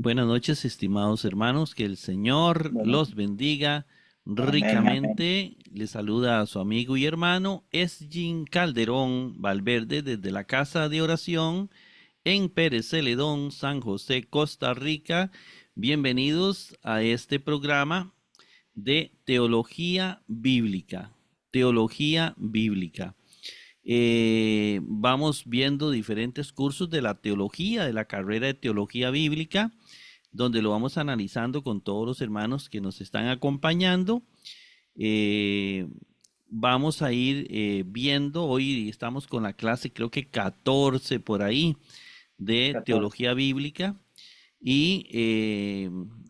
Buenas noches, estimados hermanos, que el Señor Bueno, los bendiga amén, amén. ricamente. Les saluda a su amigo y hermano Esgin Calderón Valverde desde la Casa de Oración en Pérez Celedón, San José, Costa Rica. Bienvenidos a este programa de Teología Bíblica. Teología Bíblica. Vamos viendo diferentes cursos de la teología, de la carrera de teología bíblica, donde lo vamos analizando con todos los hermanos que nos están acompañando. Eh, Vamos a ir viendo, hoy estamos con la clase creo que 14 por ahí de 14. teología bíblica y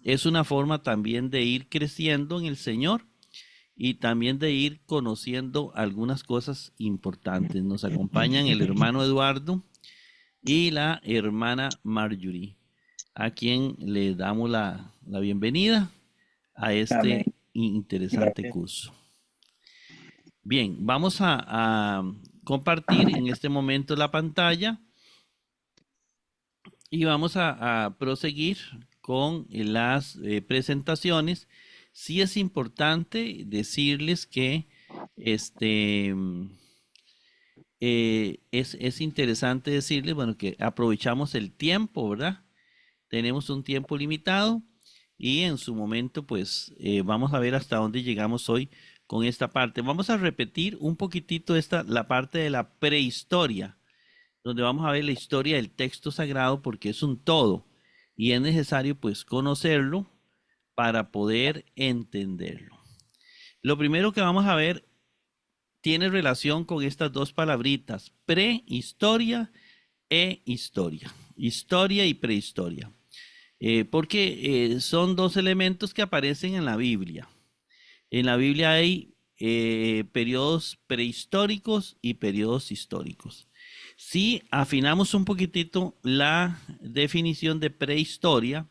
es una forma también de ir creciendo en el Señor y también de ir conociendo algunas cosas importantes. Nos acompañan el hermano Eduardo y la hermana Marjorie, a quien le damos la bienvenida a Amén. este interesante Gracias. curso. Bien, vamos a compartir en este momento la pantalla y vamos a proseguir con las presentaciones. Sí es importante decirles que este, es interesante decirles, bueno, que aprovechamos el tiempo, ¿verdad? Tenemos un tiempo limitado y en su momento, pues, vamos a ver hasta dónde llegamos hoy con esta parte. Vamos a repetir un poquitito la parte de la prehistoria, donde vamos a ver la historia del texto sagrado porque es un todo y es necesario, pues, conocerlo para poder entenderlo. Lo primero que vamos a ver tiene relación con estas dos palabritas, prehistoria e historia. Historia y prehistoria. Porque son dos elementos que aparecen en la Biblia. En la Biblia hay periodos prehistóricos y periodos históricos. Si afinamos un poquitito la definición de prehistoria,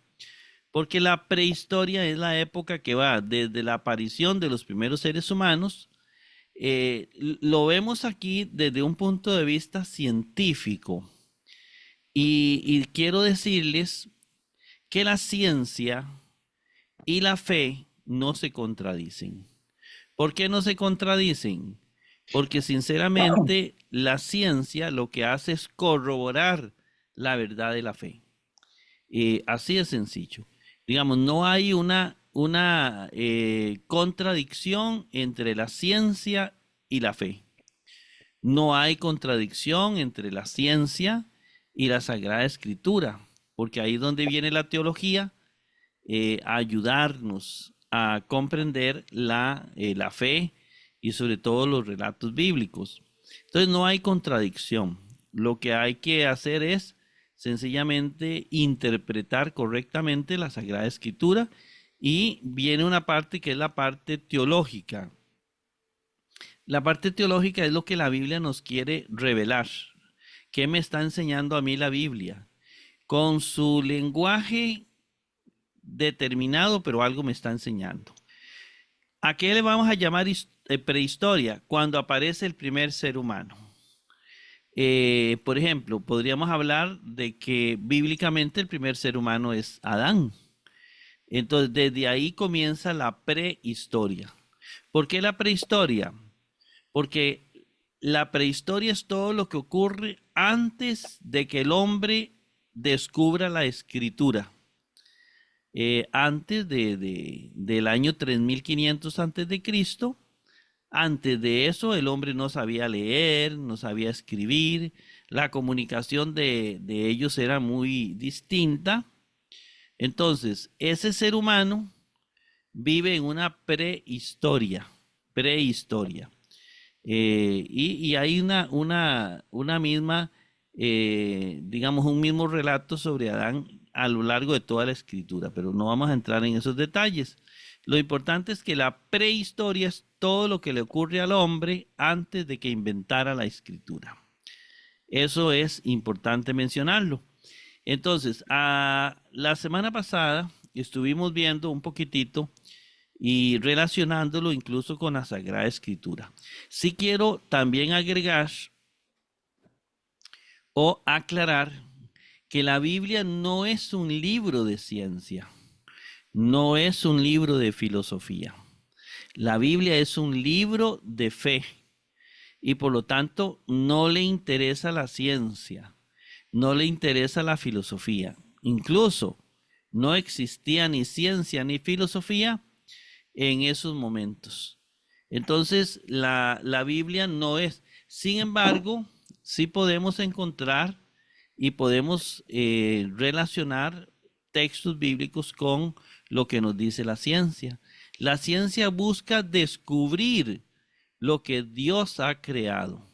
porque la prehistoria es la época que va desde la aparición de los primeros seres humanos, lo vemos aquí desde un punto de vista científico. Y quiero decirles que la ciencia y la fe no se contradicen. ¿Por qué no se contradicen? Porque sinceramente la ciencia lo que hace es corroborar la verdad de la fe. Así de sencillo. Digamos, no hay una contradicción entre la ciencia y la fe. No hay contradicción entre la ciencia y la Sagrada Escritura, porque ahí es donde viene la teología, a ayudarnos a comprender la fe y sobre todo los relatos bíblicos. Entonces no hay contradicción. Lo que hay que hacer es sencillamente interpretar correctamente la Sagrada Escritura y viene una parte que es la parte teológica. La parte teológica es lo que la Biblia nos quiere revelar. ¿Qué me está enseñando a mí la Biblia? Con su lenguaje determinado, pero algo me está enseñando. ¿A qué le vamos a llamar prehistoria? Cuando aparece el primer ser humano. Por ejemplo, podríamos hablar de que bíblicamente el primer ser humano es Adán. Entonces, desde ahí comienza la prehistoria. ¿Por qué la prehistoria? Porque la prehistoria es todo lo que ocurre antes de que el hombre descubra la escritura. Antes del año 3500 antes de Cristo. Antes de eso, el hombre no sabía leer, no sabía escribir, la comunicación de ellos era muy distinta. Entonces, ese ser humano vive en una prehistoria. Y hay una misma, digamos, un mismo relato sobre Adán a lo largo de toda la escritura, pero no vamos a entrar en esos detalles. Lo importante es que la prehistoria es todo lo que le ocurre al hombre antes de que inventara la escritura. Eso es importante mencionarlo. Entonces, la semana pasada estuvimos viendo un poquitito y relacionándolo incluso con la Sagrada Escritura. Sí quiero también agregar o aclarar que la Biblia no es un libro de ciencia, no es un libro de filosofía. La Biblia es un libro de fe y por lo tanto no le interesa la ciencia, no le interesa la filosofía. Incluso no existía ni ciencia ni filosofía en esos momentos. Entonces, la Biblia no es. Sin embargo, sí podemos encontrar y podemos relacionar textos bíblicos con lo que nos dice la ciencia. La ciencia busca descubrir lo que Dios ha creado.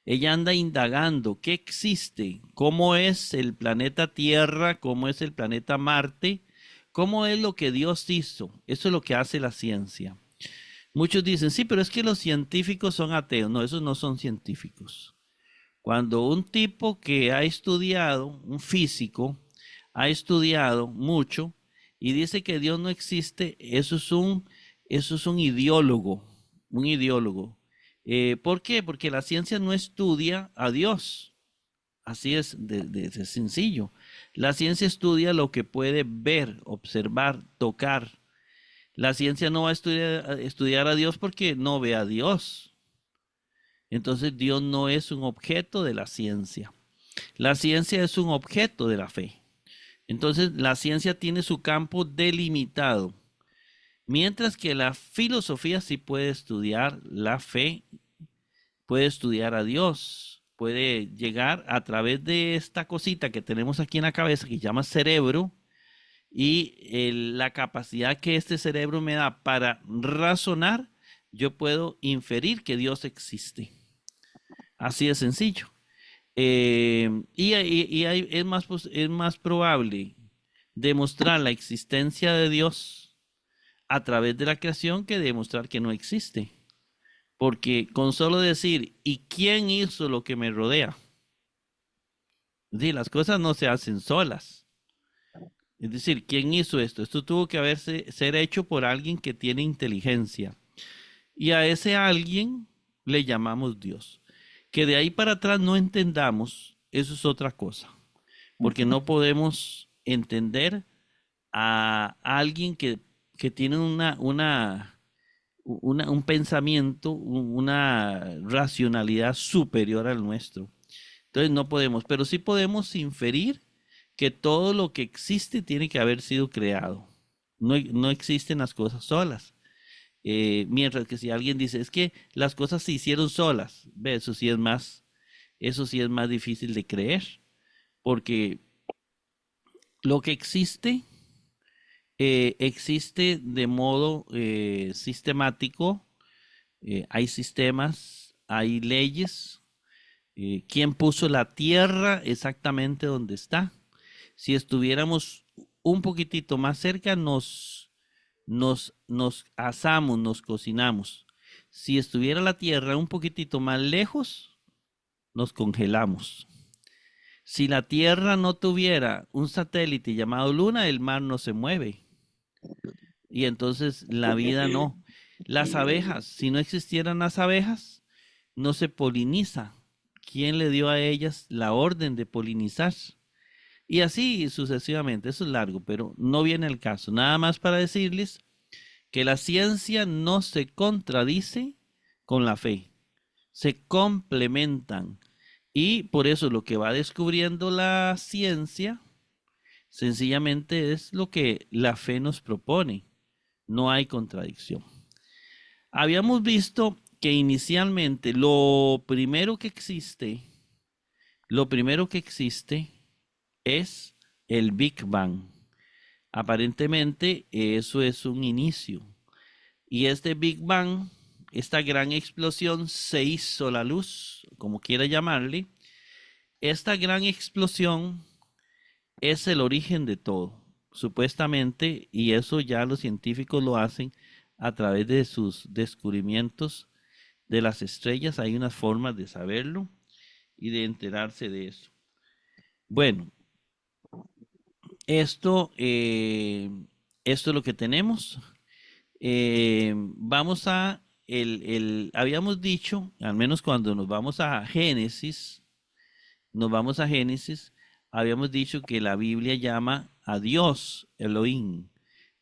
Ella anda indagando qué existe, cómo es el planeta Tierra, cómo es el planeta Marte, cómo es lo que Dios hizo. Eso es lo que hace la ciencia. Muchos dicen, sí, pero es que los científicos son ateos. No, esos no son científicos. Cuando un tipo que ha estudiado, un físico, ha estudiado mucho y dice que Dios no existe, eso es un ideólogo, un ideólogo. ¿Por qué? Porque la ciencia no estudia a Dios. Así es de sencillo. La ciencia estudia lo que puede ver, observar, tocar. La ciencia no va a estudiar a Dios porque no ve a Dios. Entonces Dios no es un objeto de la ciencia. La ciencia es un objeto de la fe. Entonces la ciencia tiene su campo delimitado. Mientras que la filosofía sí puede estudiar la fe, puede estudiar a Dios, puede llegar a través de esta cosita que tenemos aquí en la cabeza que se llama cerebro y la capacidad que este cerebro me da para razonar, yo puedo inferir que Dios existe. Así de sencillo. Es más probable demostrar la existencia de Dios a través de la creación que demostrar que no existe. Porque con solo decir, ¿y quién hizo lo que me rodea? Sí, las cosas no se hacen solas. Es decir, ¿quién hizo esto? Esto tuvo que ser hecho por alguien que tiene inteligencia. Y a ese alguien le llamamos Dios. Que de ahí para atrás no entendamos, eso es otra cosa. Porque no podemos entender a alguien que tiene un pensamiento, una racionalidad superior al nuestro. Entonces no podemos, pero sí podemos inferir que todo lo que existe tiene que haber sido creado. No, no existen las cosas solas. Mientras que si alguien dice, es que las cosas se hicieron solas, ve, eso sí es más difícil de creer, porque lo que existe, existe de modo sistemático, hay sistemas, hay leyes. ¿Quién puso la tierra exactamente donde está? Si estuviéramos un poquitito más cerca, nos asamos, nos cocinamos. Si estuviera la tierra un poquitito más lejos, nos congelamos. Si la tierra no tuviera un satélite llamado Luna, el mar no se mueve. Y entonces la vida no. Las abejas, si no existieran las abejas, no se poliniza. ¿Quién le dio a ellas la orden de polinizar? Y así sucesivamente. Eso es largo, pero no viene el caso. Nada más para decirles que la ciencia no se contradice con la fe, se complementan. Y por eso lo que va descubriendo la ciencia sencillamente es lo que la fe nos propone. No hay contradicción. Habíamos visto que inicialmente lo primero que existe es el Big Bang. Aparentemente eso es un inicio. Y este Big Bang, esta gran explosión, se hizo la luz, como quiera llamarle. Esta gran explosión es el origen de todo, supuestamente, y eso ya los científicos lo hacen a través de sus descubrimientos de las estrellas. Hay unas formas de saberlo y de enterarse de eso. Bueno, esto, esto es lo que tenemos. Vamos a, habíamos dicho, al menos cuando nos vamos a Génesis, habíamos dicho que la Biblia llama a Dios Elohim.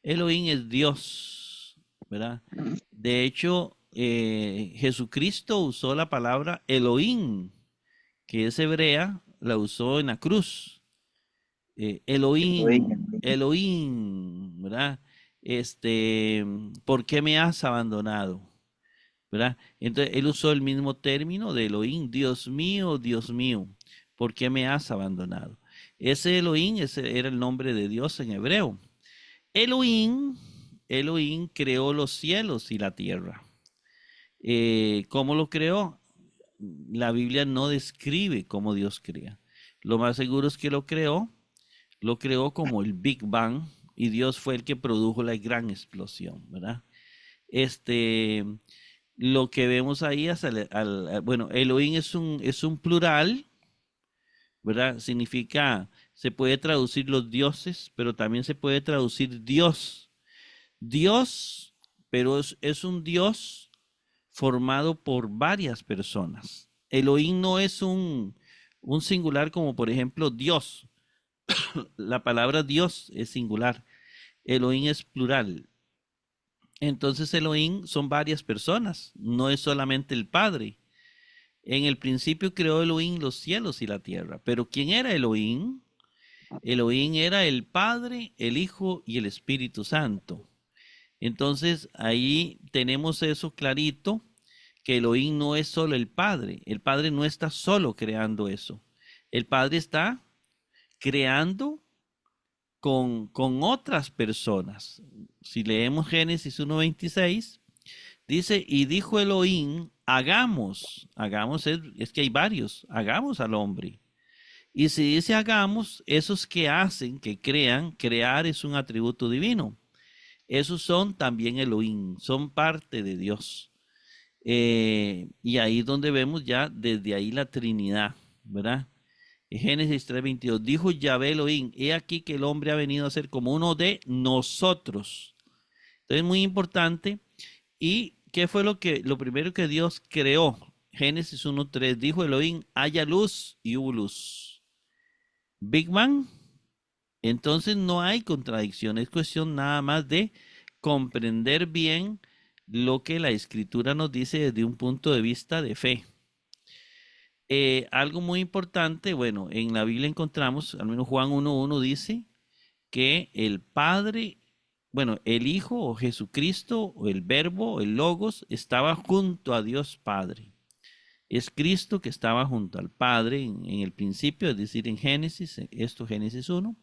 Elohim es Dios, ¿verdad? De hecho, Jesucristo usó la palabra Elohim, que es hebrea, la usó en la cruz. Elohim, Elohim, Elohim. Elohim, ¿verdad? Este, ¿por qué me has abandonado? ¿Verdad? Entonces él usó el mismo término de Elohim, Dios mío, ¿por qué me has abandonado? Ese Elohim, ese era el nombre de Dios en hebreo. Elohim, Elohim creó los cielos y la tierra. ¿Cómo lo creó? La Biblia no describe cómo Dios crea. Lo más seguro es que lo creó como el Big Bang y Dios fue el que produjo la gran explosión, ¿verdad? Este, lo que vemos ahí es bueno, Elohim es un plural, ¿verdad? Significa, se puede traducir los dioses, pero también se puede traducir Dios. Dios, pero es un Dios formado por varias personas. Elohim no es un singular como por ejemplo Dios. La palabra Dios es singular. Elohim es plural. Entonces Elohim son varias personas, no es solamente el Padre. En el principio creó Elohim los cielos y la tierra. Pero ¿quién era Elohim? Elohim era el Padre, el Hijo y el Espíritu Santo. Entonces ahí tenemos eso clarito, que Elohim no es solo el Padre. El Padre no está solo creando eso. El Padre está creando con otras personas. Si leemos Génesis 1:26, dice, y dijo Elohim, hagamos es que hay varios, hagamos al hombre. Y si dice hagamos, esos que hacen, que crean, crear es un atributo divino. Esos son también Elohim, son parte de Dios. Y ahí es donde vemos ya desde ahí la Trinidad, ¿verdad? Génesis 3:22, dijo Yahvé Elohim, he aquí que el hombre ha venido a ser como uno de nosotros. Entonces, muy importante. ¿Y qué fue lo primero que Dios creó? Génesis 1:3, dijo Elohim, haya luz y hubo luz. Big Bang. Entonces no hay contradicción, es cuestión nada más de comprender bien lo que la escritura nos dice desde un punto de vista de fe. Algo muy importante, bueno, en la Biblia encontramos, al menos Juan 1:1 dice que el Padre, bueno, el Hijo o Jesucristo o el Verbo, el Logos, estaba junto a Dios Padre. Es Cristo que estaba junto al Padre en el principio, es decir, en Génesis, esto Génesis 1.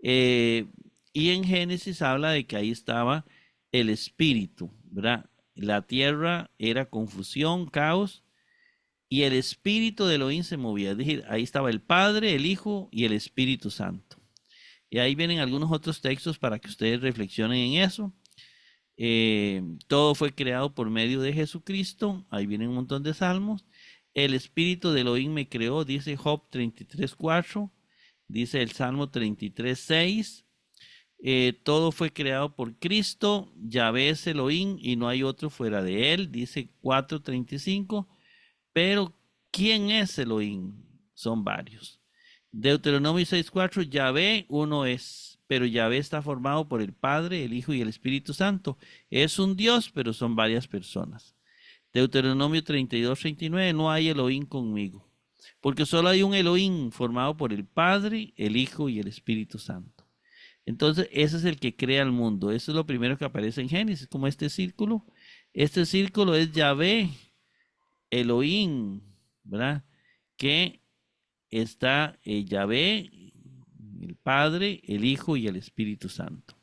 Y en Génesis habla de que ahí estaba el Espíritu, ¿verdad? La tierra era confusión, caos, y el Espíritu de Elohim se movía. Es decir, ahí estaba el Padre, el Hijo y el Espíritu Santo. Y ahí vienen algunos otros textos para que ustedes reflexionen en eso. Todo fue creado por medio de Jesucristo. Ahí vienen un montón de salmos. El Espíritu de Elohim me creó, dice Job 33:4. Dice el Salmo 33:6. Todo fue creado por Cristo. Yahvé es Elohim y no hay otro fuera de él. Dice 4:35. Pero, ¿quién es Elohim? Son varios. Deuteronomio 6:4, Yahvé uno es, pero Yahvé está formado por el Padre, el Hijo y el Espíritu Santo. Es un Dios, pero son varias personas. Deuteronomio 32:39, no hay Elohim conmigo, porque solo hay un Elohim formado por el Padre, el Hijo y el Espíritu Santo. Entonces, ese es el que crea el mundo. Eso es lo primero que aparece en Génesis, como este círculo. Este círculo es Yahvé, Elohim, ¿verdad? Que está Yahvé, el Padre, el Hijo y el Espíritu Santo.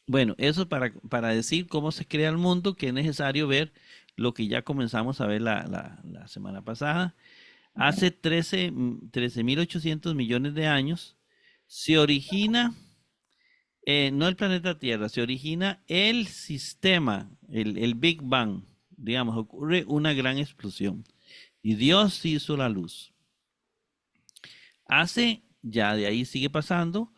Bueno, eso para decir cómo se crea el mundo, que es necesario ver lo que ya comenzamos a ver la semana pasada. Hace 13.800 millones de años se origina, no el planeta Tierra, se origina el sistema, el Big Bang. Digamos, ocurre una gran explosión. Y Dios hizo la luz. Hace, ya de ahí sigue pasando,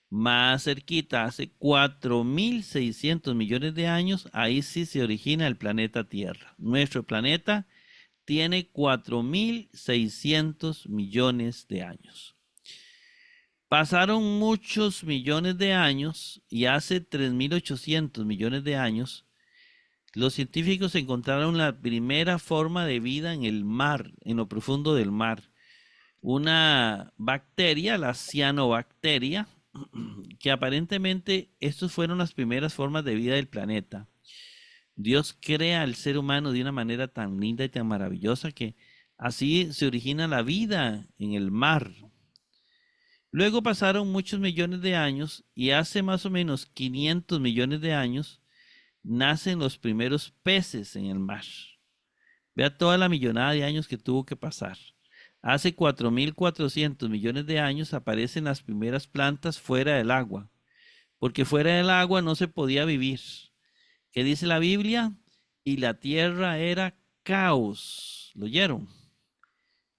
más cerquita, hace 4.600 millones de años, ahí sí se origina el planeta Tierra. Nuestro planeta tiene 4.600 millones de años. Pasaron muchos millones de años y hace 3.800 millones de años, los científicos encontraron la primera forma de vida en el mar, en lo profundo del mar. Una bacteria, la cianobacteria, que aparentemente estas fueron las primeras formas de vida del planeta. Dios crea al ser humano de una manera tan linda y tan maravillosa que así se origina la vida en el mar. Luego pasaron muchos millones de años y hace más o menos 500 millones de años nacen los primeros peces en el mar. Vea toda la millonada de años que tuvo que pasar. Hace 4.400 millones de años aparecen las primeras plantas fuera del agua, porque fuera del agua no se podía vivir. ¿Qué dice la Biblia? Y la tierra era caos. ¿Lo oyeron?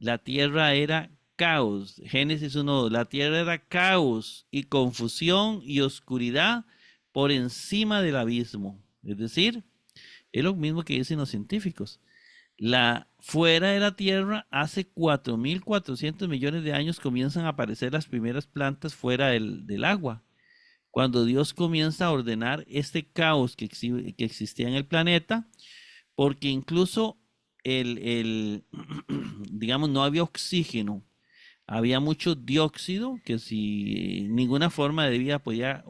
La tierra era caos. Génesis 1:2. La tierra era caos y confusión y oscuridad por encima del abismo. Es decir, es lo mismo que dicen los científicos. Fuera de la Tierra, hace 4.400 millones de años comienzan a aparecer las primeras plantas fuera del agua. Cuando Dios comienza a ordenar este caos que existía en el planeta, porque incluso digamos, no había oxígeno, había mucho dióxido que si ninguna forma de vida podía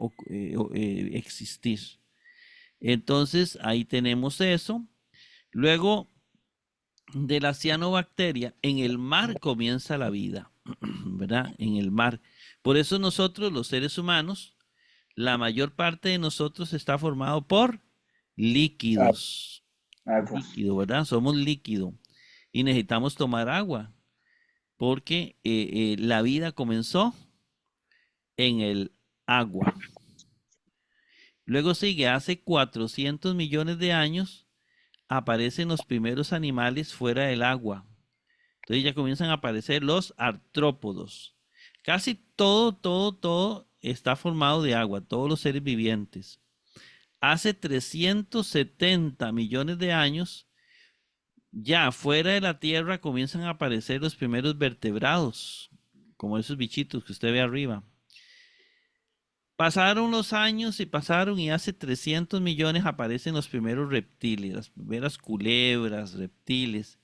existir. Entonces, ahí tenemos eso. Luego de la cianobacteria, en el mar comienza la vida, ¿verdad? En el mar. Por eso nosotros, los seres humanos, la mayor parte de nosotros está formado por líquidos. Agua. Líquido, ¿verdad? Somos líquido y necesitamos tomar agua porque la vida comenzó en el agua. Luego sigue, hace 400 millones de años aparecen los primeros animales fuera del agua. Entonces ya comienzan a aparecer los artrópodos. Casi todo está formado de agua, todos los seres vivientes. Hace 370 millones de años, ya fuera de la Tierra comienzan a aparecer los primeros vertebrados, como esos bichitos que usted ve arriba. Pasaron los años y hace 300 millones aparecen los primeros reptiles, las primeras culebras, reptiles.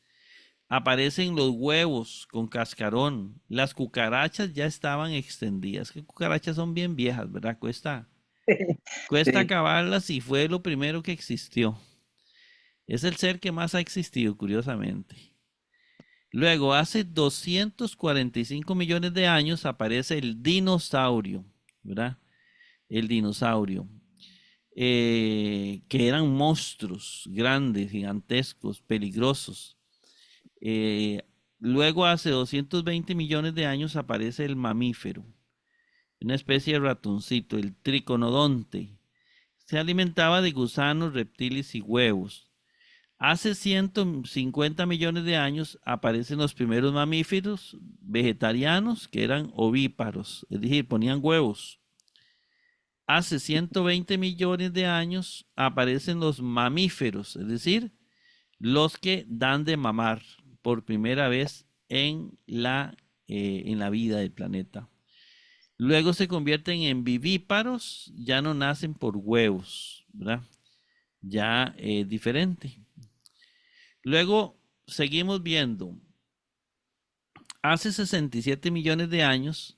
Aparecen los huevos con cascarón. Las cucarachas ya estaban extendidas. Que cucarachas son bien viejas, ¿verdad? Cuesta Sí, acabarlas y fue lo primero que existió. Es el ser que más ha existido, curiosamente. Luego, hace 245 millones de años aparece el dinosaurio, ¿verdad? El dinosaurio. Que eran monstruos grandes, gigantescos, peligrosos. Eh, Luego, hace 220 millones de años, aparece el mamífero, una especie de ratoncito, el triconodonte. Se alimentaba de gusanos, reptiles y huevos. Hace 150 millones de años aparecen los primeros mamíferos vegetarianos que eran ovíparos, es decir, ponían huevos. Hace 120 millones de años aparecen los mamíferos, es decir, los que dan de mamar por primera vez en la vida del planeta. Luego se convierten en vivíparos, ya no nacen por huevos, ¿verdad? Ya diferente. Luego seguimos viendo, hace 67 millones de años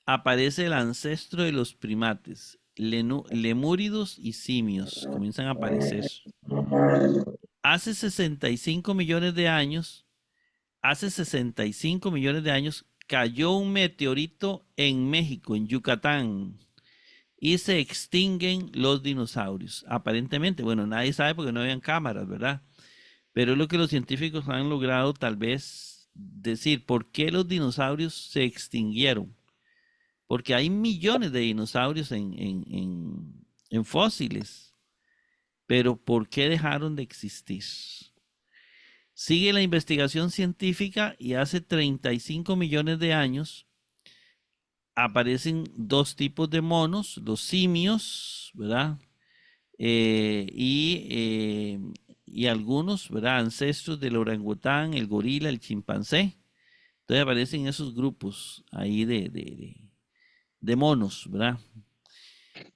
aparece el ancestro de los primates, lemúridos y simios, comienzan a aparecer. Hace 65 millones de años Hace 65 millones de años cayó un meteorito en México, en Yucatán, y se extinguen los dinosaurios. Aparentemente, bueno, nadie sabe porque no habían cámaras, ¿verdad? Pero es lo que los científicos han logrado tal vez decir, ¿por qué los dinosaurios se extinguieron? Porque hay millones de dinosaurios en fósiles, pero ¿por qué dejaron de existir? Sigue la investigación científica y hace 35 millones de años aparecen dos tipos de monos, los simios, ¿verdad? y algunos, ¿verdad? Ancestros del orangután, el gorila, el chimpancé. Entonces aparecen esos grupos ahí de monos, ¿verdad?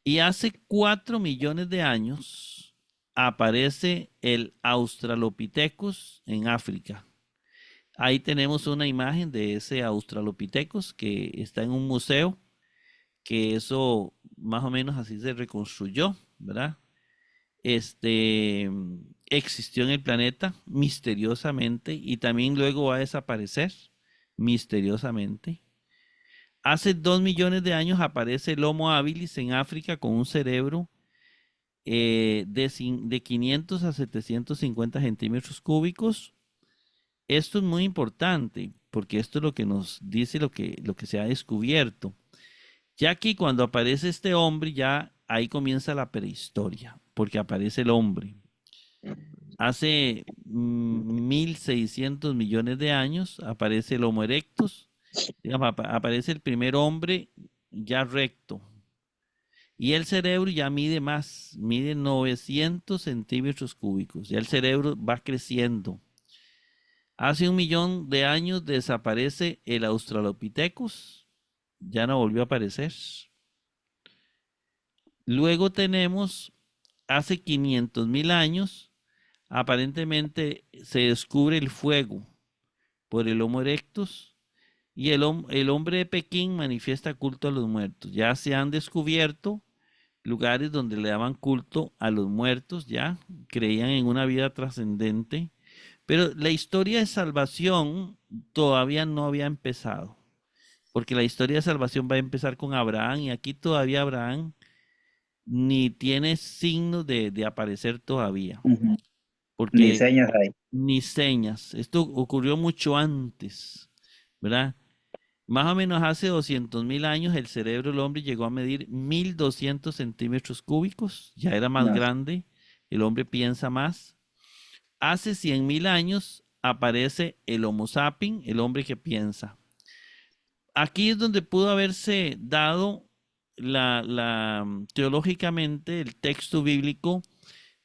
Y hace 4 millones de años aparece el Australopithecus en África. Ahí tenemos una imagen de ese Australopithecus que está en un museo, que eso más o menos así se reconstruyó, ¿verdad? Este existió en el planeta misteriosamente y también luego va a desaparecer misteriosamente. Hace 2 millones de años aparece el Homo habilis en África con un cerebro de 500 a 750 centímetros cúbicos. Esto es muy importante porque esto es lo que nos dice lo que se ha descubierto. Ya aquí cuando aparece este hombre, ya ahí comienza la prehistoria, porque aparece el hombre. Hace 1600 millones de años aparece el Homo erectus, digamos, aparece el primer hombre ya recto. Y el cerebro ya mide más, mide 900 centímetros cúbicos. Ya el cerebro va creciendo. Hace 1 millón de años desaparece el Australopithecus, ya no volvió a aparecer. Luego tenemos, hace 500.000 años, aparentemente se descubre el fuego por el Homo erectus y el hombre de Pekín manifiesta culto a los muertos. Ya se han descubierto lugares donde le daban culto a los muertos, ya creían en una vida trascendente, pero la historia de salvación todavía no había empezado, porque la historia de salvación va a empezar con Abraham y aquí todavía Abraham ni tiene signos de aparecer todavía, Ujú. Ni porque señas hay. ni señas. Esto ocurrió mucho antes, ¿verdad? Más o menos hace 200.000 años el cerebro del hombre llegó a medir 1200 centímetros cúbicos, ya era más No. grande, el hombre piensa más. Hace 100.000 años aparece el Homo sapiens, el hombre que piensa. Aquí es donde pudo haberse dado teológicamente el texto bíblico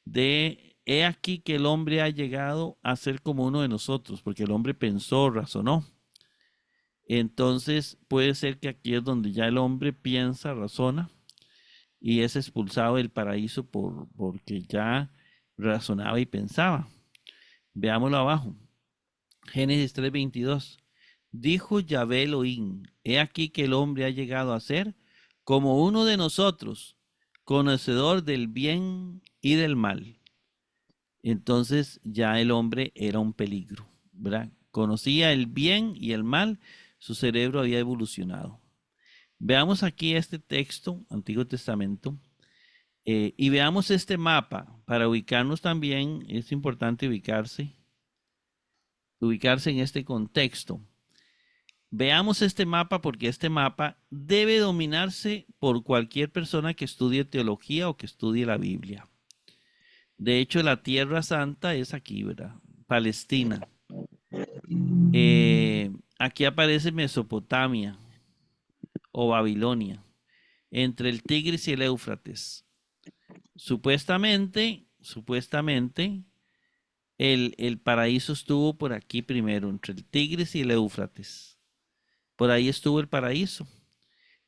de he aquí que el hombre ha llegado a ser como uno de nosotros, porque el hombre pensó, razonó. Entonces puede ser que aquí es donde ya el hombre piensa, razona y es expulsado del paraíso porque ya razonaba y pensaba. Veámoslo abajo. Génesis 3:22. Dijo Yahvé Elohim, he aquí que el hombre ha llegado a ser como uno de nosotros, conocedor del bien y del mal. Entonces ya el hombre era un peligro, ¿verdad? Conocía el bien y el mal, su cerebro había evolucionado. Veamos aquí este texto, Antiguo Testamento, y veamos este mapa. Para ubicarnos también es importante ubicarse en este contexto. Veamos este mapa porque este mapa debe dominarse por cualquier persona que estudie teología o que estudie la Biblia. De hecho, la Tierra Santa es aquí, ¿verdad? Palestina. Aquí aparece Mesopotamia o Babilonia, entre el Tigris y el Éufrates. Supuestamente, el paraíso estuvo por aquí primero, entre el Tigris y el Éufrates. Por ahí estuvo el paraíso.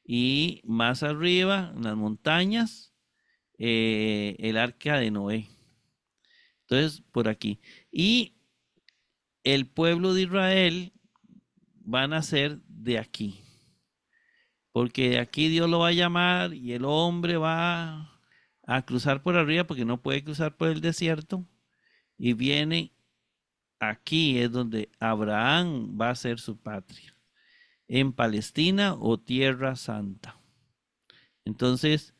Y más arriba, en las montañas, el arca de Noé. Entonces, por aquí. Y el pueblo de Israel van a ser de aquí. Porque de aquí Dios lo va a llamar y el hombre va a cruzar por arriba porque no puede cruzar por el desierto. Y viene aquí, es donde Abraham va a ser su patria. En Palestina o Tierra Santa. Entonces,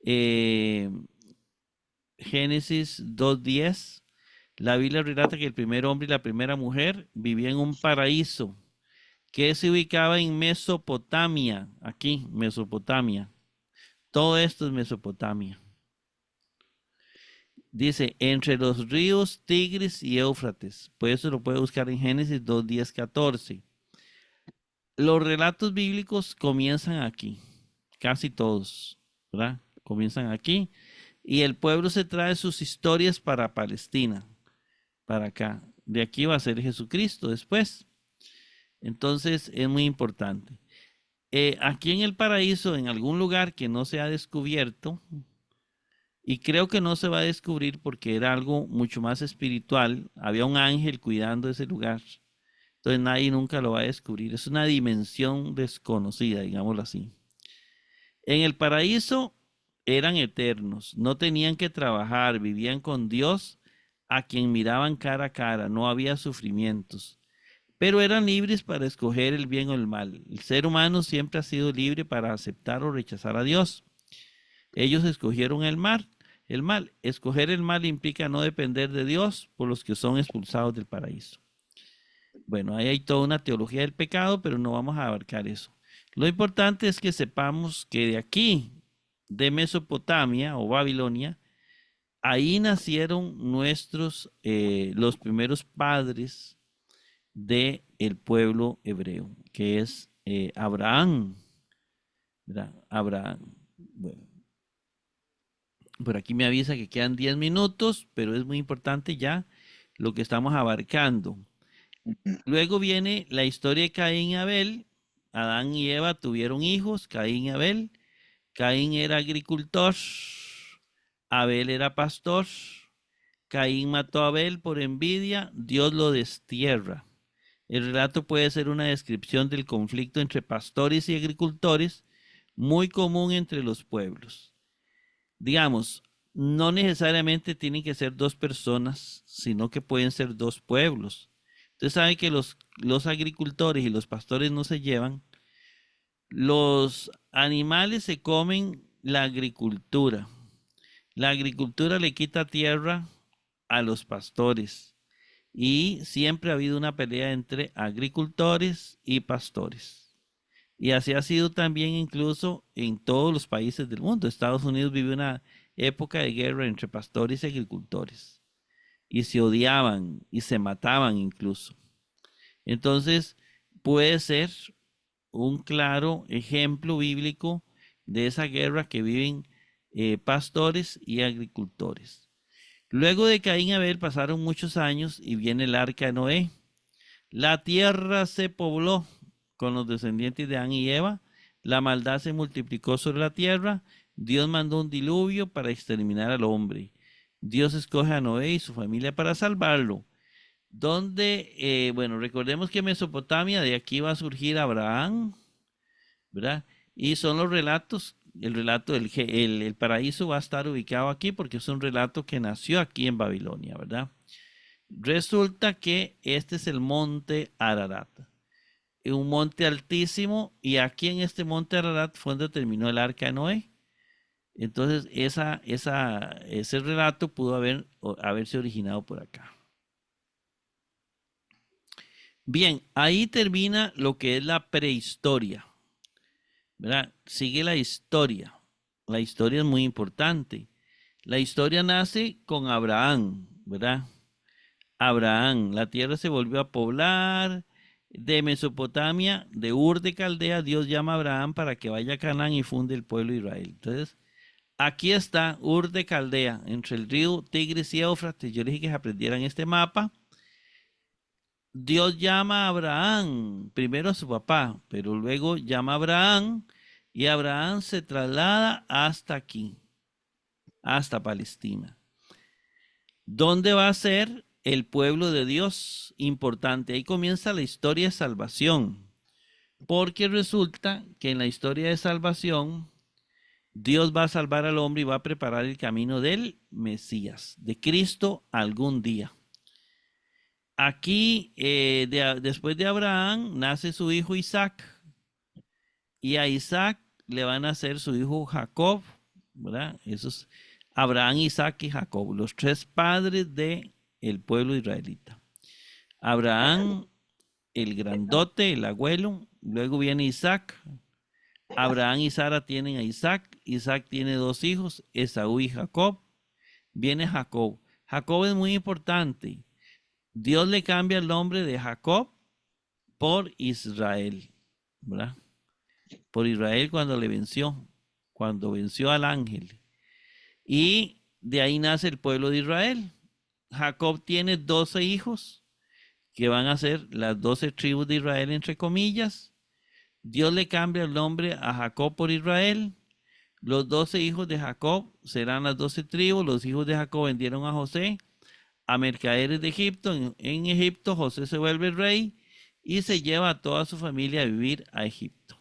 eh, Génesis 2:10, la Biblia relata que el primer hombre y la primera mujer vivían en un paraíso que se ubicaba en Mesopotamia, aquí, Mesopotamia. Todo esto es Mesopotamia. Dice, entre los ríos Tigris y Éufrates. Por eso lo puede buscar en Génesis 2:10, 14. Los relatos bíblicos comienzan aquí, casi todos, ¿verdad? Comienzan aquí. Y el pueblo se trae sus historias para Palestina. para acá. De aquí va a ser Jesucristo después. Entonces es muy importante. Aquí en el paraíso, en algún lugar que no se ha descubierto, y creo que no se va a descubrir porque era algo mucho más espiritual, había un ángel cuidando ese lugar. Entonces nadie nunca lo va a descubrir. Es una dimensión desconocida, digámoslo así. En el paraíso eran eternos, no tenían que trabajar, vivían con Dios a quien miraban cara a cara, no había sufrimientos, pero eran libres para escoger el bien o el mal. El ser humano siempre ha sido libre para aceptar o rechazar a Dios. Ellos escogieron el mal. Escoger el mal implica no depender de Dios por los que son expulsados del paraíso. Bueno, ahí hay toda una teología del pecado, pero no vamos a abarcar eso. Lo importante es que sepamos que de aquí, de Mesopotamia o Babilonia, ahí nacieron los primeros padres del pueblo hebreo, que es Abraham, ¿verdad? Abraham. Bueno, por aquí me avisa que quedan 10 minutos, pero es muy importante ya lo que estamos abarcando. Luego viene la historia de Caín y Abel. Adán y Eva tuvieron hijos, Caín y Abel. Caín era agricultor, Abel era pastor. Caín mató a Abel por envidia, Dios lo destierra. El relato puede ser una descripción del conflicto entre pastores y agricultores, muy común entre los pueblos. Digamos, no necesariamente tienen que ser dos personas, sino que pueden ser dos pueblos. Usted sabe que los agricultores y los pastores no se llevan. Los animales se comen la agricultura. La agricultura le quita tierra a los pastores. Y siempre ha habido una pelea entre agricultores y pastores. Y así ha sido también incluso en todos los países del mundo. Estados Unidos vive una época de guerra entre pastores y agricultores. Y se odiaban y se mataban incluso. Entonces, puede ser un claro ejemplo bíblico de esa guerra que viven pastores y agricultores. Luego de Caín y Abel pasaron muchos años y viene el arca de Noé. La tierra se pobló con los descendientes de Adán y Eva. La maldad se multiplicó sobre la tierra. Dios mandó un diluvio para exterminar al hombre. Dios escoge a Noé y su familia para salvarlo. Bueno, recordemos que Mesopotamia, de aquí va a surgir Abraham, ¿verdad? Y son los relatos, el relato el paraíso va a estar ubicado aquí porque es un relato que nació aquí en Babilonia, ¿verdad? Resulta que este es el monte Ararat, un monte altísimo, y aquí en este monte Ararat fue donde terminó el arca de Noé. Entonces, ese relato pudo haberse originado por acá. Bien, ahí termina lo que es la prehistoria, ¿verdad? Sigue la historia. La historia es muy importante. La historia nace con Abraham, ¿verdad? Abraham, la tierra se volvió a poblar. De Mesopotamia, de Ur de Caldea, Dios llama a Abraham para que vaya a Canaán y funde el pueblo de Israel. Entonces, aquí está Ur de Caldea, entre el río Tigris y Éufrates. Yo les dije que aprendieran este mapa. Dios llama a Abraham, primero a su papá, pero luego llama a Abraham y Abraham se traslada hasta aquí, hasta Palestina. ¿Dónde va a ser el pueblo de Dios? Importante. Ahí comienza la historia de salvación, porque resulta que en la historia de salvación Dios va a salvar al hombre y va a preparar el camino del Mesías, de Cristo algún día. Aquí, después de Abraham, nace su hijo Isaac, y a Isaac le van a nacer su hijo Jacob, ¿verdad? Esos Abraham, Isaac y Jacob, los tres padres del pueblo israelita. Abraham, el grandote, el abuelo, luego viene Isaac. Abraham y Sara tienen a Isaac. Isaac tiene dos hijos, Esaú y Jacob. Viene Jacob. Jacob es muy importante. Dios le cambia el nombre de Jacob por Israel, ¿verdad? Por Israel cuando venció al ángel. Y de ahí nace el pueblo de Israel. Jacob tiene 12 hijos que van a ser las 12 tribus de Israel, entre comillas. Dios le cambia el nombre a Jacob por Israel. Los 12 hijos de Jacob serán las 12 tribus. Los hijos de Jacob vendieron a José a mercaderes de Egipto. En Egipto José se vuelve rey y se lleva a toda su familia a vivir a Egipto.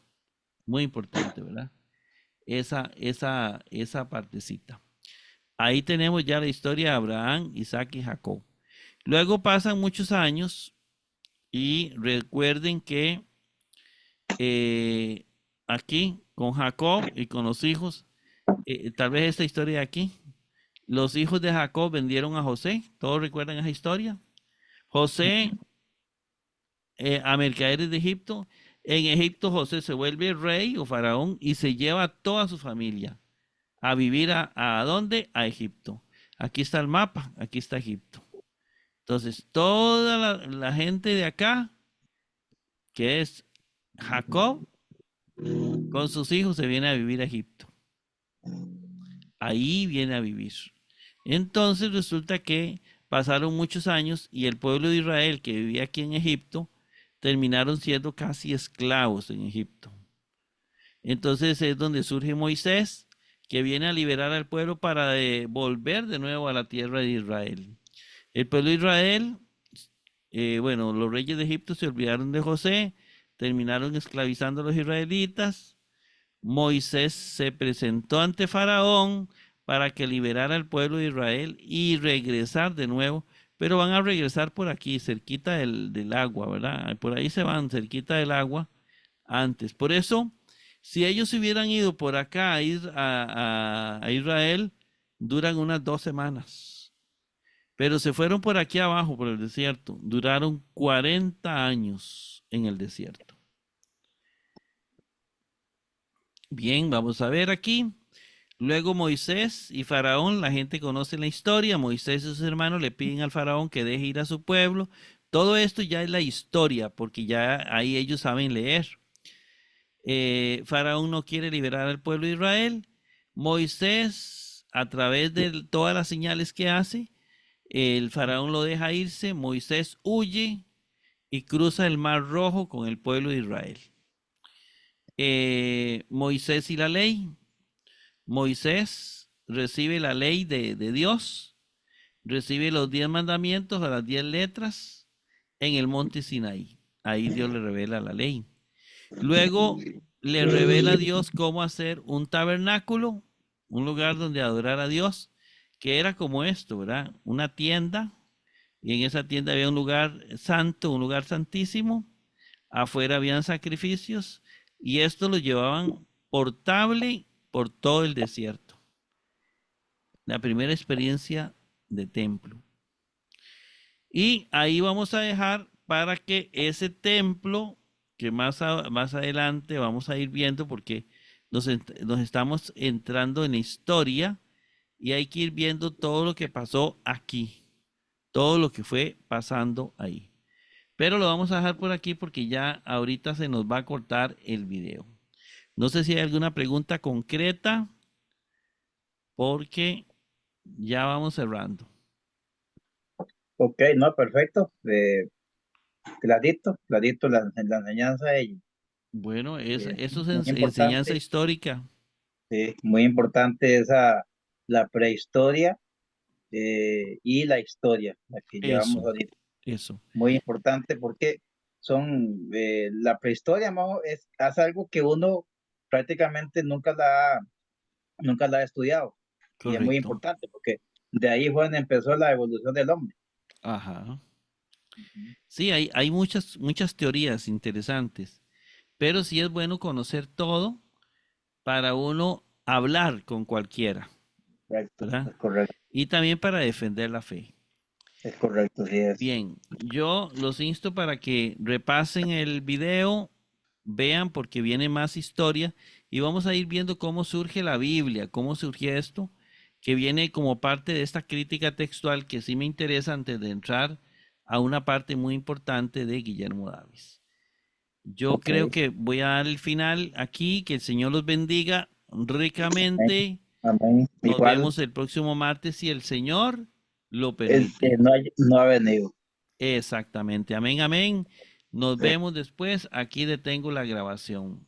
Muy importante, ¿verdad? Esa partecita. Ahí tenemos ya la historia de Abraham, Isaac y Jacob. Luego pasan muchos años y recuerden que aquí con Jacob y con los hijos, tal vez esta historia de aquí, los hijos de Jacob vendieron a José. ¿Todos recuerdan esa historia? José a mercaderes de Egipto. En Egipto José se vuelve rey o faraón y se lleva a toda su familia a vivir ¿a dónde? A Egipto. Aquí está el mapa, aquí está Egipto. Entonces, toda la gente de acá, que es Jacob, con sus hijos se viene a vivir a Egipto. Ahí viene a vivir. Entonces resulta que pasaron muchos años y el pueblo de Israel que vivía aquí en Egipto terminaron siendo casi esclavos en Egipto. Entonces es donde surge Moisés, que viene a liberar al pueblo para volver de nuevo a la tierra de Israel. El pueblo de Israel, bueno, los reyes de Egipto se olvidaron de José, terminaron esclavizando a los israelitas. Moisés se presentó ante Faraón para que liberara al pueblo de Israel y regresar de nuevo, pero van a regresar por aquí, cerquita del agua, ¿verdad? Por ahí se van, cerquita del agua, antes. Por eso, si ellos hubieran ido por acá a Israel, duran unas 2 semanas. Pero se fueron por aquí abajo, por el desierto. Duraron 40 años en el desierto. Bien, vamos a ver aquí. Luego Moisés y Faraón, la gente conoce la historia. Moisés y sus hermanos le piden al Faraón que deje ir a su pueblo. Todo esto ya es la historia, porque ya ahí ellos saben leer. Faraón no quiere liberar al pueblo de Israel. Moisés, a través de todas las señales que hace, el Faraón lo deja irse. Moisés huye y cruza el Mar Rojo con el pueblo de Israel. Moisés y la ley. Moisés recibe la ley de Dios, recibe los 10 mandamientos a las 10 letras en el monte Sinaí. Ahí Dios le revela la ley. Luego le revela a Dios cómo hacer un tabernáculo, un lugar donde adorar a Dios, que era como esto, ¿verdad? Una tienda, y en esa tienda había un lugar santo, un lugar santísimo. Afuera habían sacrificios, y esto lo llevaban portable por todo el desierto. La primera experiencia de templo. Y ahí vamos a dejar para que ese templo, que más adelante vamos a ir viendo, porque nos estamos entrando en la historia y hay que ir viendo todo lo que pasó aquí, todo lo que fue pasando ahí. Pero lo vamos a dejar por aquí porque ya ahorita se nos va a cortar el video. No sé si hay alguna pregunta concreta, porque ya vamos cerrando. Ok, no, perfecto. Clarito la enseñanza Bueno, eso es muy enseñanza importante, histórica. muy importante la prehistoria y la historia, la que llevamos Eso, ahorita. eso. Muy importante porque la prehistoria, es algo que uno prácticamente nunca la ha estudiado y es muy Correcto. importante porque de ahí fue donde empezó la evolución del hombre. Ajá. Ujú. Sí, hay muchas teorías interesantes, pero sí es bueno conocer todo para uno hablar con cualquiera, Correcto, ¿verdad? es correcto, Y también para defender la fe. es correcto, sí es. Bien, yo los insto para que repasen el video, vean porque viene más historia y vamos a ir viendo cómo surge la Biblia, cómo surge esto, que viene como parte de esta crítica textual que sí me interesa antes de entrar a una parte muy importante de Guillermo Davis. Yo Ok, creo que voy a dar el final aquí, que el Señor los bendiga amén, ricamente. amén. Nos Igual, vemos el próximo martes si el Señor lo permite. No ha venido. Exactamente. Amén, amén. Nos vemos después. Aquí detengo la grabación.